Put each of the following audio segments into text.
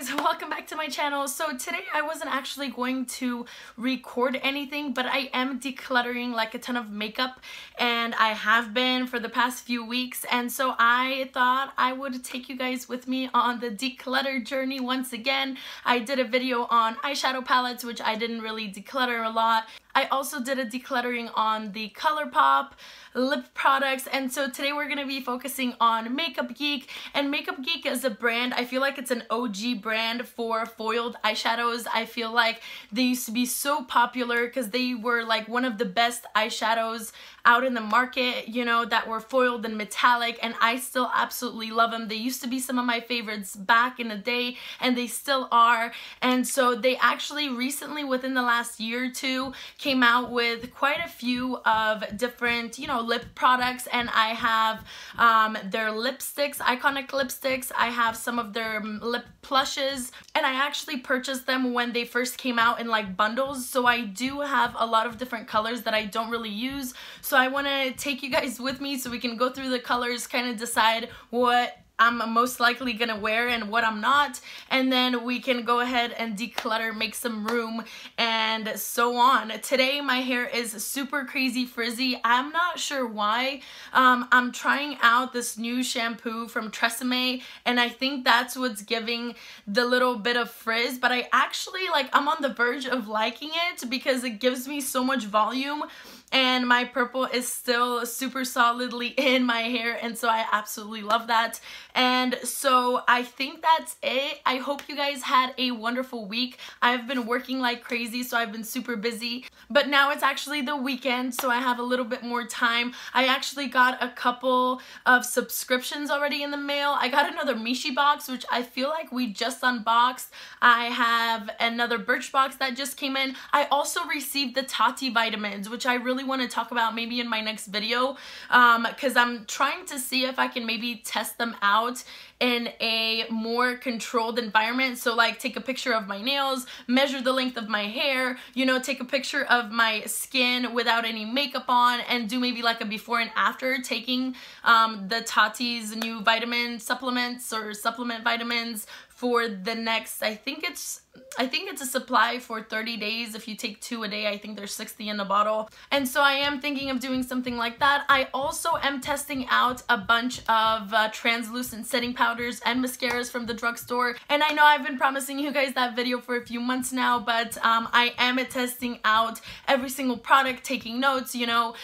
guys, welcome back to my channel. So today I wasn't actually going to record anything, but I am decluttering like a ton of makeup, and I have been for the past few weeks, and so I thought I would take you guys with me on the declutter journey once again. I did a video on eyeshadow palettes, which I didn't really declutter a lot. I also did a decluttering on the ColourPop lip products, and so today we're going to be focusing on MAKEUPGEEK. And MAKEUPGEEK is a brand, I feel like it's an OG brand for foiled eyeshadows. I feel like they used to be so popular because they were like one of the best eyeshadows out in the market, you know, that were foiled and metallic, and I still absolutely love them. They used to be some of my favorites back in the day, and they still are. And so they actually recently, within the last year or two, came out with quite a few of different, you know, lip products, and I have their lipsticks, iconic lipsticks. I have some of their lip plushes, and I actually purchased them when they first came out in like bundles, so I do have a lot of different colors that I don't really use. So I want to take you guys with me so we can go through the colors, kind of decide what I'm most likely gonna wear and what I'm not, and then we can go ahead and declutter, make some room, and so on. Today my hair is super crazy frizzy. I'm not sure why. I'm trying out this new shampoo from Tresemme, and I think that's what's giving the little bit of frizz, but I actually, like, I'm on the verge of liking it because it gives me so much volume, and my purple is still super solidly in my hair, and so I absolutely love that. And so I think that's it. I hope you guys had a wonderful week. I've been working like crazy, so I've been super busy, but now it's actually the weekend, so I have a little bit more time. I actually got a couple of subscriptions already in the mail. I got another Mishi box, which I feel like we just unboxed. I have another Birchbox that just came in. I also received the Tati vitamins, which I really want to talk about maybe in my next video, because I'm trying to see if I can maybe test them out in a more controlled environment. So like take a picture of my nails, measure the length of my hair, you know, take a picture of my skin without any makeup on, and do maybe like a before and after taking the Tati's new vitamin supplements or supplement vitamins for the next, I think it's a supply for 30 days. If you take 2 a day, I think there's 60 in the bottle. And so I am thinking of doing something like that. I also am testing out a bunch of translucent setting powders and mascaras from the drugstore. And I know I've been promising you guys that video for a few months now, but I am testing out every single product, taking notes, you know,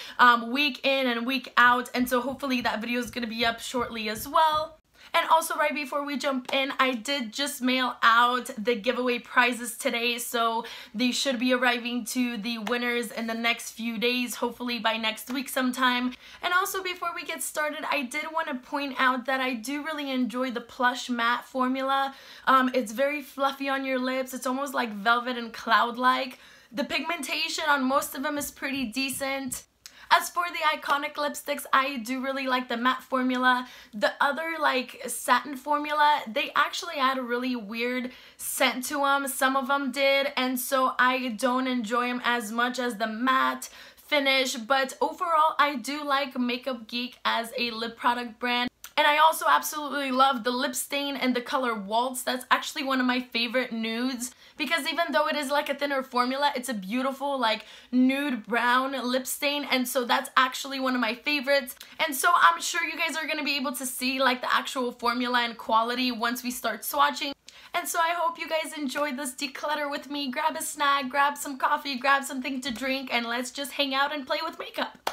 week in and week out. And so hopefully that video is going to be up shortly as well. And also, right before we jump in, I did just mail out the giveaway prizes today, so they should be arriving to the winners in the next few days, hopefully by next week sometime. And also, before we get started, I did want to point out that I do really enjoy the Plush matte formula. It's very fluffy on your lips. It's almost like velvet and cloud-like. The pigmentation on most of them is pretty decent. As for the iconic lipsticks, I do really like the matte formula. The other, like, satin formula, they actually had a really weird scent to them. Some of them did, and so I don't enjoy them as much as the matte finish. But overall, I do like MAKEUPGEEK as a lip product brand. And I also absolutely love the lip stain and the color Waltz. That's actually one of my favorite nudes, because even though it is like a thinner formula, it's a beautiful like nude brown lip stain, and so that's actually one of my favorites. And so I'm sure you guys are going to be able to see like the actual formula and quality once we start swatching. And so I hope you guys enjoyed this declutter with me. Grab a snack, grab some coffee, grab something to drink, and let's just hang out and play with makeup.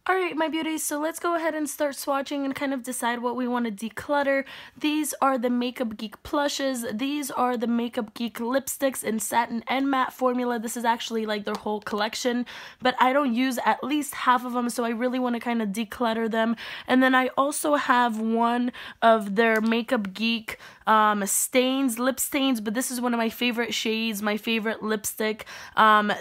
Alright, my beauties, so let's go ahead and start swatching and kind of decide what we want to declutter. These are the MAKEUPGEEK plushes. These are the MAKEUPGEEK lipsticks in satin and matte formula. This is actually like their whole collection, but I don't use at least half of them, so I really want to kind of declutter them. And then I also have one of their MAKEUPGEEK stains, lip stains, but this is one of my favorite shades, my favorite lipstick.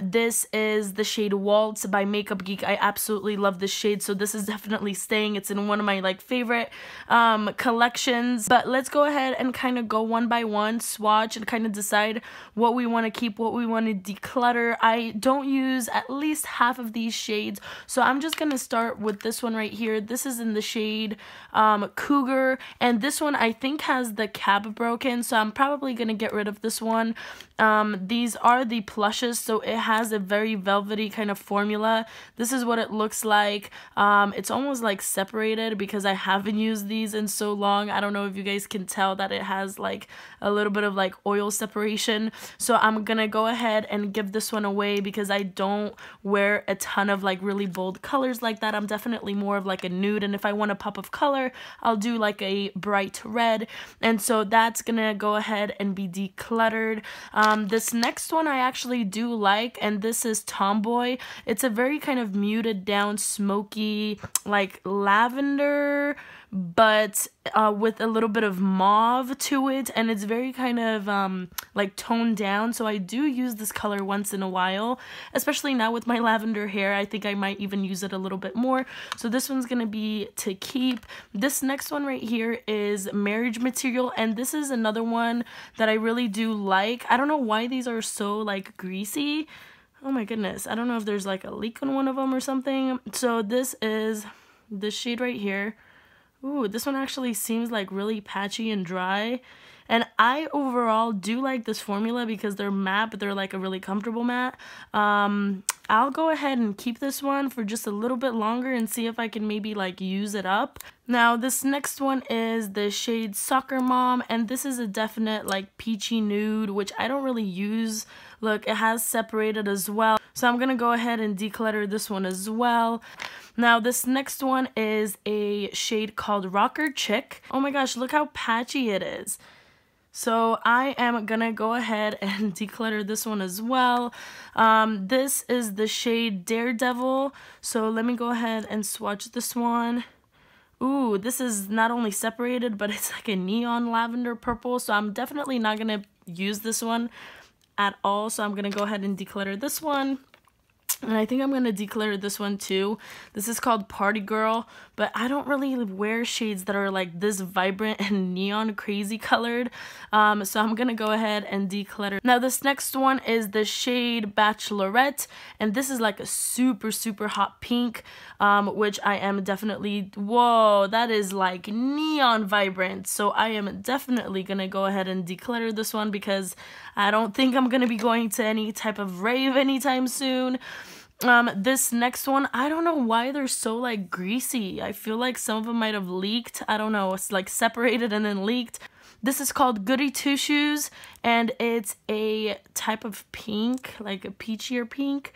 This is the shade Waltz by MAKEUPGEEK. I absolutely love this shade, so this is definitely staying. It's in one of my like favorite collections. But let's go ahead and kind of go one by one, swatch, and kind of decide what we want to keep, what we want to declutter. I don't use at least half of these shades, so I'm just gonna start with this one right here. This is in the shade Cougar, and this one I think has the cat tab broken, so I'm probably gonna get rid of this one. These are the Plushes, so it has a very velvety kind of formula. This is what it looks like. It's almost like separated because I haven't used these in so long. I don't know if you guys can tell that it has like a little bit of like oil separation. So I'm gonna go ahead and give this one away because I don't wear a ton of like really bold colors like that. I'm definitely more of like a nude, and if I want a pop of color, I'll do like a bright red, and so that's gonna go ahead and be decluttered. This next one I actually do like, and this is Tomboy. It's a very kind of muted down, smoky, like lavender, but with a little bit of mauve to it, and it's very kind of like toned down. So I do use this color once in a while, especially now with my lavender hair. I think I might even use it a little bit more. So this one's gonna be to keep. This next one right here is Marriage Material, and this is another one that I really do like. I don't know why these are so like greasy. Oh my goodness, I don't know if there's like a leak on one of them or something. So this is this shade right here. Ooh, this one actually seems like really patchy and dry. And I overall do like this formula because they're matte, but they're like a really comfortable matte. I'll go ahead and keep this one for just a little bit longer and see if I can maybe like use it up. Now this next one is the shade Soccer Mom, and this is a definite like peachy nude, which I don't really use. Look, it has separated as well. So I'm gonna go ahead and declutter this one as well. Now this next one is a shade called Rocker Chick. Oh my gosh, look how patchy it is. So I am gonna go ahead and declutter this one as well. This is the shade Daredevil. So let me go ahead and swatch this one. Ooh, this is not only separated, but it's like a neon lavender purple. So I'm definitely not gonna use this one at all. So I'm gonna go ahead and declutter this one. And I think I'm going to declutter this one too. This is called Party Girl, but I don't really wear shades that are like this vibrant and neon crazy colored. So I'm going to go ahead and declutter. Now this next one is the shade Bachelorette, and this is like a super, super hot pink, which I am definitely, whoa, that is like neon vibrant. So I am definitely going to go ahead and declutter this one because I don't think I'm going to be going to any type of rave anytime soon. This next one, I don't know why they're so like greasy. I feel like some of them might have leaked. I don't know, it's like separated and then leaked. This is called Goody Two Shoes, and it's a type of pink, like a peachier pink.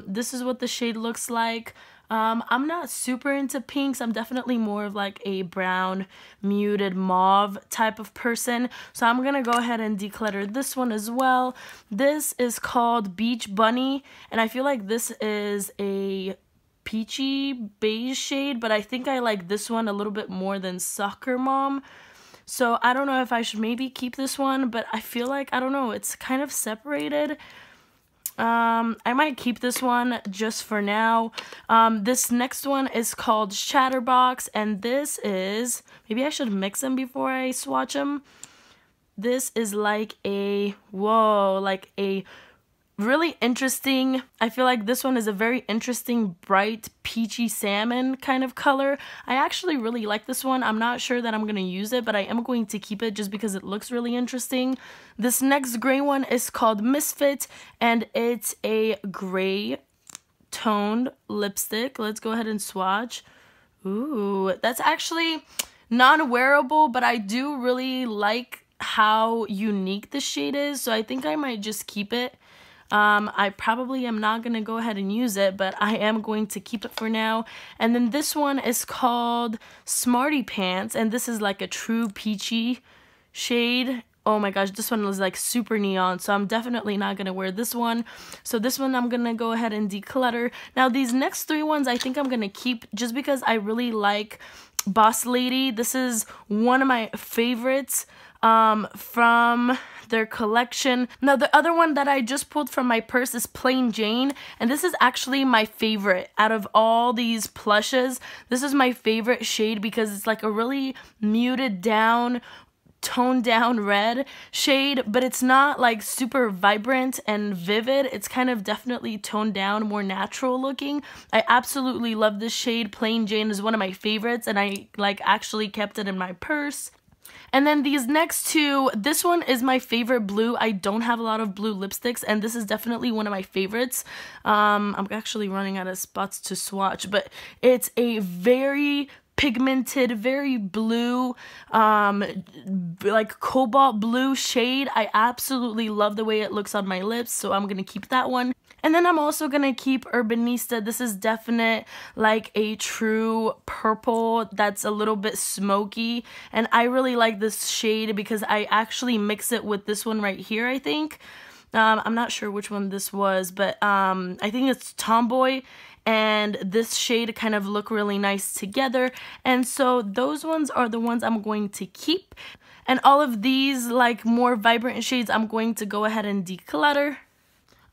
This is what the shade looks like. I'm not super into pinks. I'm definitely more of like a brown, muted mauve type of person. So I'm gonna go ahead and declutter this one as well. This is called Beach Bunny, and I feel like this is a peachy beige shade, but I think I like this one a little bit more than Soccer Mom. So I don't know if I should maybe keep this one, but I feel like, I don't know, it's kind of separated. I might keep this one just for now. This next one is called Chatterbox, and this is, maybe I should mix them before I swatch them. This is like a, whoa, like a really interesting, I feel like this one is a very interesting, bright, peachy salmon kind of color. I actually really like this one. I'm not sure that I'm going to use it, but I am going to keep it just because it looks really interesting. This next gray one is called Misfit, and it's a gray toned lipstick. Let's go ahead and swatch. Ooh, that's actually non-wearable, but I do really like how unique this shade is, so I think I might just keep it. I probably am not going to go ahead and use it, but I am going to keep it for now. And then this one is called Smarty Pants, and this is like a true peachy shade. Oh my gosh, this one was like super neon, so I'm definitely not going to wear this one. So this one I'm going to go ahead and declutter. Now these next three ones I think I'm going to keep just because I really like Boss Lady. This is one of my favorites from their collection. Now the other one that I just pulled from my purse is Plain Jane, and this is actually my favorite out of all these plushes. This is my favorite shade because it's like a really muted down, toned down red shade, but it's not like super vibrant and vivid. It's kind of definitely toned down, more natural looking. I absolutely love this shade. Plain Jane is one of my favorites, and I like actually kept it in my purse. And then these next two, this one is my favorite blue. I don't have a lot of blue lipsticks, and this is definitely one of my favorites. I'm actually running out of spots to swatch, but it's a very pigmented, very blue, like cobalt blue shade. I absolutely love the way it looks on my lips, so I'm gonna keep that one. And then I'm also gonna keep Urbanista. This is definite like a true purple that's a little bit smoky, and I really like this shade because I actually mix it with this one right here, I think. I'm not sure which one this was, but I think it's Tomboy, and this shade kind of look really nice together. And so those ones are the ones I'm going to keep. And all of these like more vibrant shades I'm going to go ahead and declutter.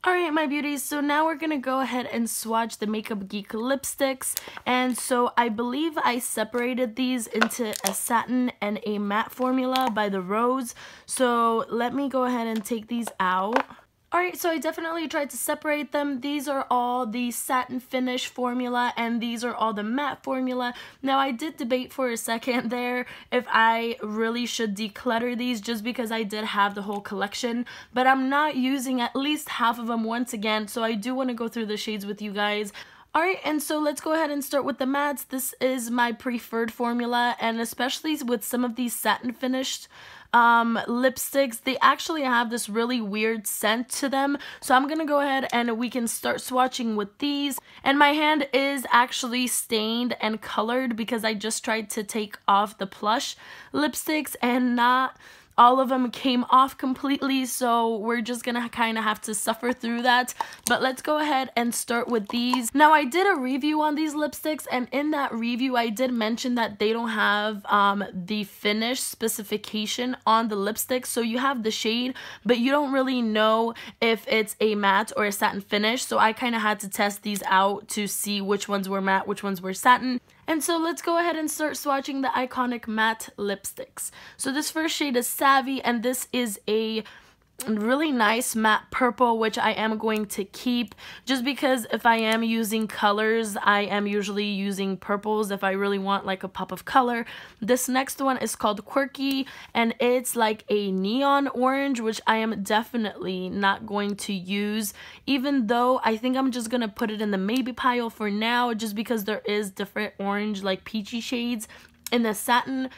Alright, my beauties, so now we're going to go ahead and swatch the Makeup Geek lipsticks. And so I believe I separated these into a satin and a matte formula by the Rose. So let me go ahead and take these out. Alright, so I definitely tried to separate them. These are all the satin finish formula, and these are all the matte formula. Now, I did debate for a second there if I really should declutter these, just because I did have the whole collection, but I'm not using at least half of them once again, so I do want to go through the shades with you guys. Alright, and so let's go ahead and start with the mattes. This is my preferred formula, and especially with some of these satin finished lipsticks, they actually have this really weird scent to them. So I'm gonna go ahead and we can start swatching with these. And my hand is actually stained and colored because I just tried to take off the Plush lipsticks and not all of them came off completely, so we're just gonna kind of have to suffer through that. But let's go ahead and start with these. Now, I did a review on these lipsticks, and in that review I did mention that they don't have the finish specification on the lipstick. So you have the shade, but you don't really know if it's a matte or a satin finish. So I kind of had to test these out to see which ones were matte, which ones were satin. And so let's go ahead and start swatching the iconic matte lipsticks. So this first shade is Savvy, and this is a really nice matte purple, which I am going to keep just because if I am using colors, I am usually using purples if I really want like a pop of color. This next one is called Quirky, and it's like a neon orange, which I am definitely not going to use, even though I think I'm just gonna put it in the maybe pile for now, just because there is different orange like peachy shades in the satin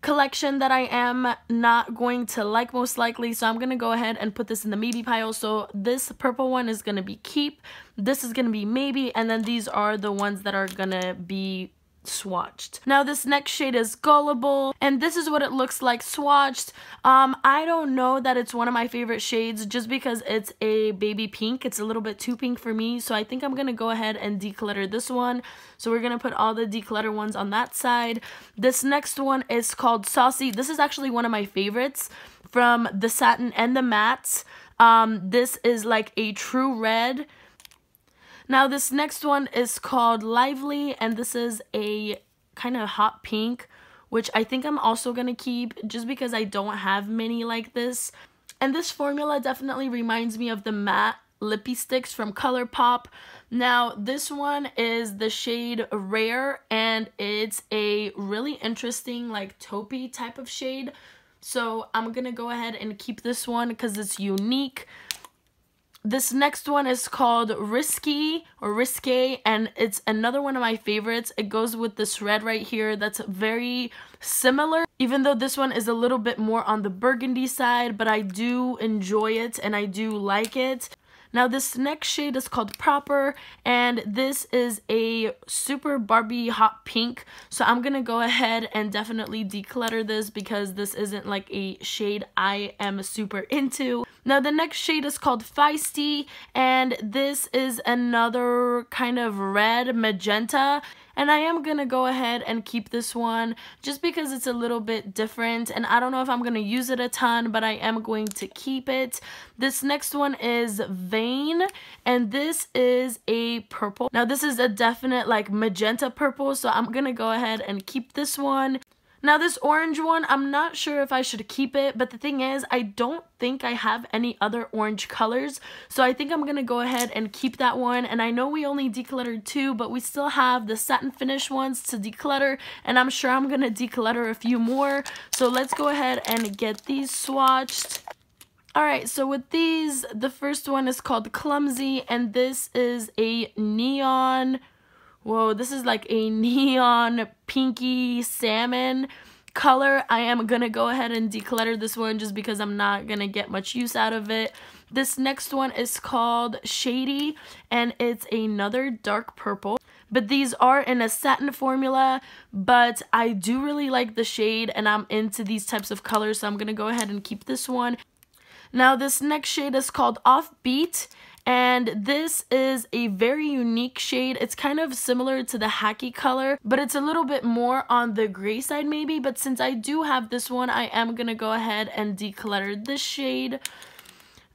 collection that I am not going to like most likely, so I'm gonna go ahead and put this in the maybe pile. So this purple one is gonna be keep, this is gonna be maybe, and then these are the ones that are gonna be swatched. Now this next shade is Gullible, and this is what it looks like swatched. I don't know that it's one of my favorite shades just because it's a baby pink. It's a little bit too pink for me, so I think I'm gonna go ahead and declutter this one. So we're gonna put all the declutter ones on that side. This next one is called Saucy. This is actually one of my favorites from the satin and the mattes. This is like a true red. Now this next one is called Lively, and this is a kind of hot pink, which I think I'm also going to keep just because I don't have many like this. And this formula definitely reminds me of the matte lippy sticks from ColourPop. Now this one is the shade Rare, and it's a really interesting like taupey type of shade. So I'm going to go ahead and keep this one because it's unique. This next one is called Risky or Risque, and it's another one of my favorites. It goes with this red right here that's very similar, even though this one is a little bit more on the burgundy side, but I do enjoy it and I do like it. Now this next shade is called Proper, and this is a super Barbie hot pink. So I'm gonna go ahead and definitely declutter this because this isn't like a shade I am super into. Now the next shade is called Feisty, and this is another kind of red magenta. And I am going to go ahead and keep this one just because it's a little bit different. And I don't know if I'm going to use it a ton, but I am going to keep it. This next one is Vain, and this is a purple. Now this is a definite like magenta purple, so I'm going to go ahead and keep this one. Now this orange one, I'm not sure if I should keep it, but the thing is, I don't think I have any other orange colors, so I think I'm gonna go ahead and keep that one. And I know we only decluttered 2, but we still have the satin finish ones to declutter, and I'm sure I'm gonna declutter a few more. So let's go ahead and get these swatched. Alright, so with these, the first one is called Clumsy, and this is a neon... Whoa, this is like a neon pinky salmon color. I am gonna go ahead and declutter this one just because I'm not gonna get much use out of it. This next one is called Shady, and it's another dark purple. But these are in a satin formula, but I do really like the shade and I'm into these types of colors, so I'm gonna go ahead and keep this one. Now this next shade is called Offbeat, and this is a very unique shade. It's kind of similar to the Hacky color, but it's a little bit more on the gray side maybe. But since I do have this one, I am gonna go ahead and declutter this shade.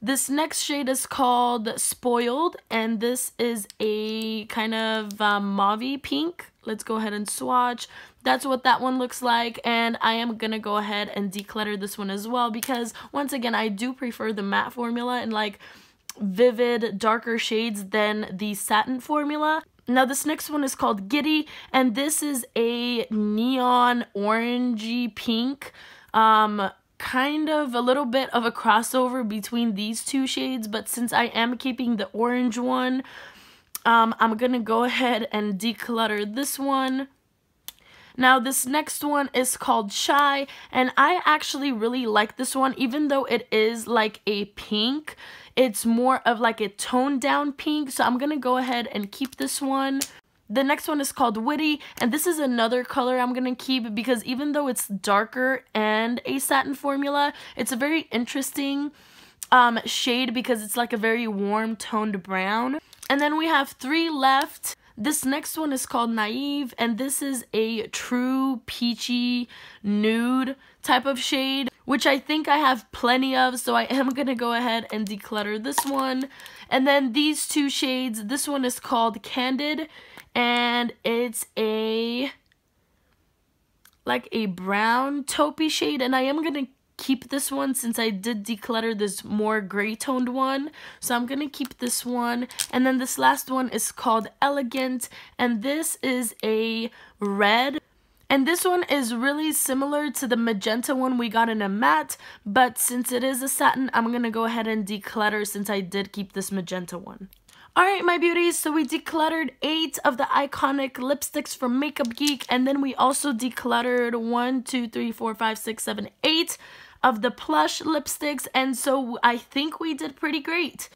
This next shade is called Spoiled, and this is a kind of mauve pink. Let's go ahead and swatch. That's what that one looks like, and I am gonna go ahead and declutter this one as well because once again, I do prefer the matte formula and like vivid darker shades than the satin formula. Now this next one is called Giddy, and this is a neon orangey pink, kind of a little bit of a crossover between these two shades, but since I am keeping the orange one, I'm gonna go ahead and declutter this one. Now this next one is called Shy, and I actually really like this one. Even though it is like a pink, it's more of like a toned down pink, so I'm gonna go ahead and keep this one. The next one is called Witty, and this is another color I'm gonna keep because even though it's darker and a satin formula, it's a very interesting shade because it's like a very warm toned brown. And then we have 3 left. This next one is called Naive, and this is a true peachy nude type of shade, which I think I have plenty of, so I am going to go ahead and declutter this one. And then these 2 shades, this one is called Candid, and it's like a brown taupey shade, and I am going to keep this one since I did declutter this more gray toned one, so I'm gonna keep this one. And then this last one is called Elegant, and this is a red, and this one is really similar to the magenta one we got in a matte, but since it is a satin, I'm gonna go ahead and declutter since I did keep this magenta one. Alright my beauties, so we decluttered 8 of the iconic lipsticks from MAKEUPGEEK, and then we also decluttered 1, 2, 3, 4, 5, 6, 7, 8 of the Plush lipsticks, and so I think we did pretty great.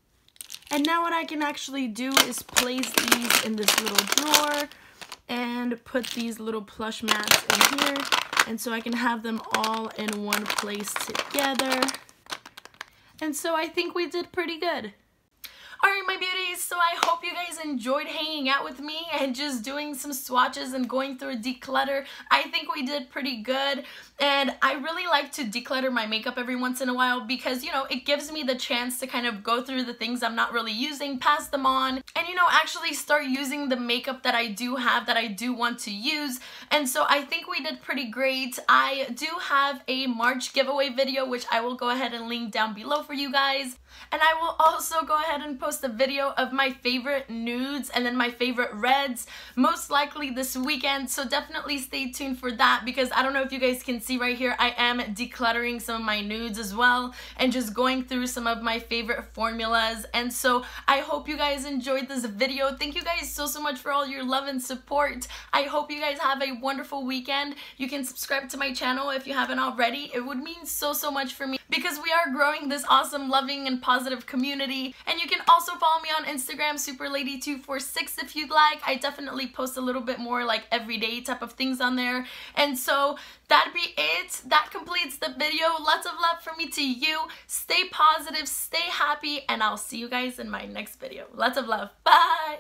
And now what I can actually do is place these in this little drawer and put these little Plush mats in here, and so I can have them all in one place together. And so I think we did pretty good. Alright my beauties, so I hope you guys enjoyed hanging out with me and just doing some swatches and going through a declutter. I think we did pretty good, and I really like to declutter my makeup every once in a while because, you know, it gives me the chance to kind of go through the things I'm not really using, pass them on, and, you know, actually start using the makeup that I do have that I do want to use. And so I think we did pretty great. I do have a March giveaway video, which I will go ahead and link down below for you guys. And I will also go ahead and post a video of my favorite nudes and then my favorite reds, most likely this weekend, so definitely stay tuned for that because I don't know if you guys can see right here, I am decluttering some of my nudes as well and just going through some of my favorite formulas. And so I hope you guys enjoyed this video. Thank you guys so much for all your love and support. I hope you guys have a wonderful weekend. You can subscribe to my channel if you haven't already. It would mean so much for me because we are growing this awesome, loving, and positive community. And you can also follow me on Instagram, superlady246, if you'd like. I definitely post a little bit more like everyday type of things on there. And so that'd be it. That completes the video. Lots of love from me to you. Stay positive, stay happy, and I'll see you guys in my next video. Lots of love. Bye.